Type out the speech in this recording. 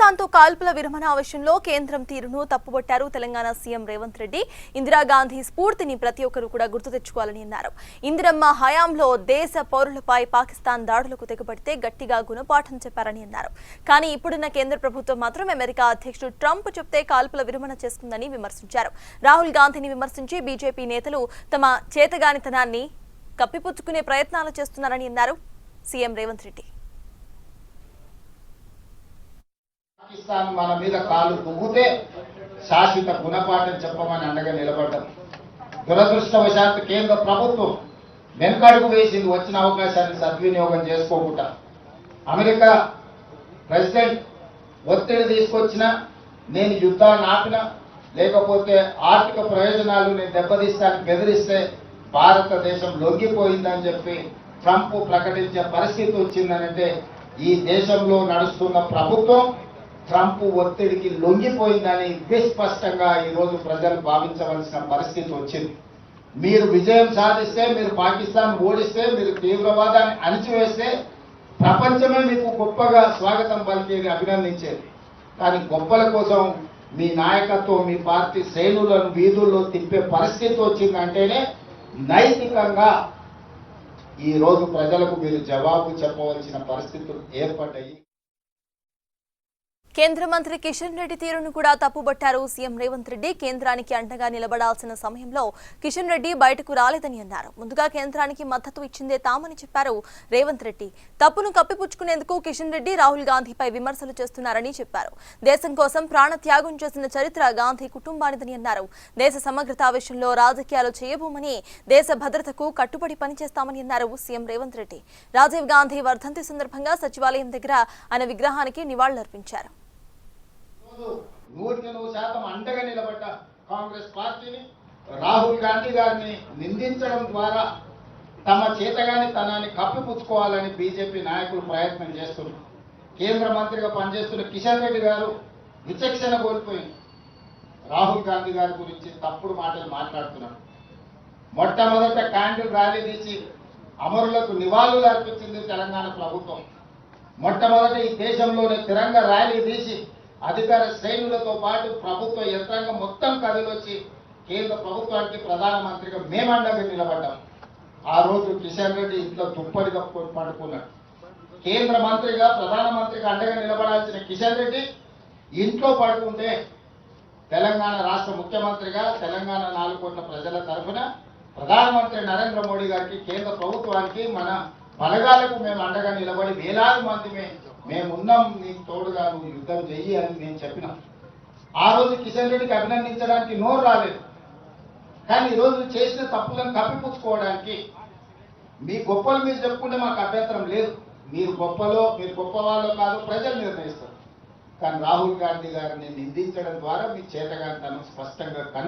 పాకిస్తాన్ తో కాల్పుల విరమణ విషయంలో కేంద్రం తీరును తప్పుబట్టారు తెలంగాణ సీఎం రేవంత్ రెడ్డి. ఇందిరాగాంధీ స్ఫూర్తిని ప్రతి ఒక్కరూ కూడా గుర్తు తెచ్చుకోవాలని అన్నారు. ఇందిరమ్మ హయాంలో దేశ పౌరులపై పాకిస్తాన్ దాడులకు తెగబడితే గట్టిగా గుణపాఠం చెప్పారని అన్నారు. కానీ ఇప్పుడున్న కేంద్ర ప్రభుత్వం మాత్రం అమెరికా అధ్యక్షుడు ట్రంప్ చెప్తే కాల్పుల విరమణ చేస్తుందని విమర్శించారు. రాహుల్ గాంధీని విమర్శించి బీజేపీ నేతలు తమ చేతగానితనాన్ని కప్పిపుచ్చుకునే ప్రయత్నాలు చేస్తున్నారని అన్నారు సీఎం రేవంత్ రెడ్డి. పాకిస్తాన్ మన మీద కాలు దువ్వుతే శాశ్వత గుణపాఠం చెప్పమని అండగా నిలబడ్డం. దురదృష్టవశాత్తు కేంద్ర ప్రభుత్వం వెనుకడుగు వేసింది. వచ్చిన అవకాశాన్ని సద్వినియోగం చేసుకోకుండా అమెరికా ప్రెసిడెంట్ ఒత్తిడి తీసుకొచ్చినా, నేను యుద్ధాన్ని ఆపినా, లేకపోతే ఆర్థిక ప్రయోజనాలు నేను దెబ్బతీస్తాను బెదిరిస్తే భారతదేశం లొంగిపోయిందని చెప్పి ట్రంప్ ప్రకటించే పరిస్థితి వచ్చిందనంటే ఈ దేశంలో నడుస్తున్న ప్రభుత్వం ట్రంప్ ఒత్తిడికి లొంగిపోయిందని విస్పష్టంగా ఈరోజు ప్రజలు భావించవలసిన పరిస్థితి వచ్చింది. మీరు విజయం సాధిస్తే, మీరు పాకిస్తాన్ ఓడిస్తే, మీరు తీవ్రవాదాన్ని అణిచివేస్తే ప్రపంచమే మీకు గొప్పగా స్వాగతం పలికేది, అభినందించేది. కానీ గొప్పల కోసం మీ నాయకత్వం, మీ పార్టీ శ్రేణులను వీధుల్లో తిప్పే పరిస్థితి వచ్చిందంటేనే నైతికంగా ఈరోజు ప్రజలకు మీరు జవాబు చెప్పవలసిన పరిస్థితులు ఏర్పడ్డాయి. కేంద్ర మంత్రి కిషన్ రెడ్డి తీరును కూడా తప్పుబట్టారు సీఎం రేవంత్ రెడ్డి. కేంద్రానికి అండగా నిలబడాల్సిన సమయంలో కిషన్ రెడ్డి బయటకు రాలేదని అన్నారు. ముందుగా కేంద్రానికి మద్దతు ఇచ్చిందే తామని చెప్పారు రేవంత్ రెడ్డి. తప్పును కప్పిపుచ్చుకునేందుకు కిషన్ రెడ్డి రాహుల్ గాంధీపై విమర్శలు చేస్తున్నారని చెప్పారు. దేశం కోసం ప్రాణత్యాగం చేసిన చరిత్ర గాంధీ కుటుంబానిదని అన్నారు. దేశ సమగ్రత విషయంలో రాజకీయాలు చేయబోమని, దేశ భద్రతకు కట్టుబడి పనిచేస్తామని అన్నారు సీఎం రేవంత్ రెడ్డి. రాజీవ్ గాంధీ వర్ధంతి సందర్భంగా సచివాలయం దగ్గర ఆయన విగ్రహానికి నివాళులర్పించారు. 100% అండగా నిలబడ్డ కాంగ్రెస్ పార్టీని రాహుల్ గాంధీ గారిని నిందించడం ద్వారా తమ చేతగాని తనాన్ని కప్పిపుచ్చుకోవాలని బీజేపీ నాయకులు ప్రయత్నం చేస్తున్నారు. కేంద్ర మంత్రిగా పనిచేస్తున్న కిషన్ రెడ్డి గారు విచక్షణ కోల్పోయింది. రాహుల్ గాంధీ గారి గురించి తప్పుడు మాటలు మాట్లాడుతున్నారు. మొట్టమొదట క్యాండిల్ ర్యాలీ తీసి అమరులకు నివాళులు అర్పించింది తెలంగాణ ప్రభుత్వం. మొట్టమొదట ఈ దేశంలోనే తిరంగ ర్యాలీ తీసి అధికార శ్రేణులతో పాటు ప్రభుత్వ యంత్రాంగం మొత్తం కదిలొచ్చి కేంద్ర ప్రభుత్వానికి ప్రధానమంత్రిగా మేమండగా నిలబడ్డాం. ఆ రోజు కిషన్ రెడ్డి ఇంట్లో దుప్పటి కప్పుకొని పడుకున్నాడు. కేంద్ర మంత్రిగా, ప్రధానమంత్రిగా అండగా నిలబడాల్సిన కిషన్ రెడ్డి ఇంట్లో పడుకుంటే తెలంగాణ రాష్ట్ర ముఖ్యమంత్రిగా, తెలంగాణ 4 కోట్ల ప్రజల తరఫున ప్రధానమంత్రి నరేంద్ర మోడీ గారికి, కేంద్ర ప్రభుత్వానికి, మన బలగాలకు మేము అండగా నిలబడి వేలాది మంది మేమున్నాం, నీకు తోడుగా నువ్వు యుద్ధం చెయ్యి అని నేను చెప్పినా. ఆ రోజు కిషన్ రెడ్డికి అభినందించడానికి నోరు రాలేదు. కానీ ఈరోజు చేసిన తప్పులను కప్పిపుచ్చుకోవడానికి మీ గొప్పలు మీరు చెప్పుకుంటే మాకు అభ్యంతరం లేదు. మీరు గొప్పవాళ్ళో కాదు ప్రజలు నిర్ణయిస్తారు. కానీ రాహుల్ గాంధీ గారిని నిందించడం ద్వారా మీ చేతగాని తను స్పష్టంగా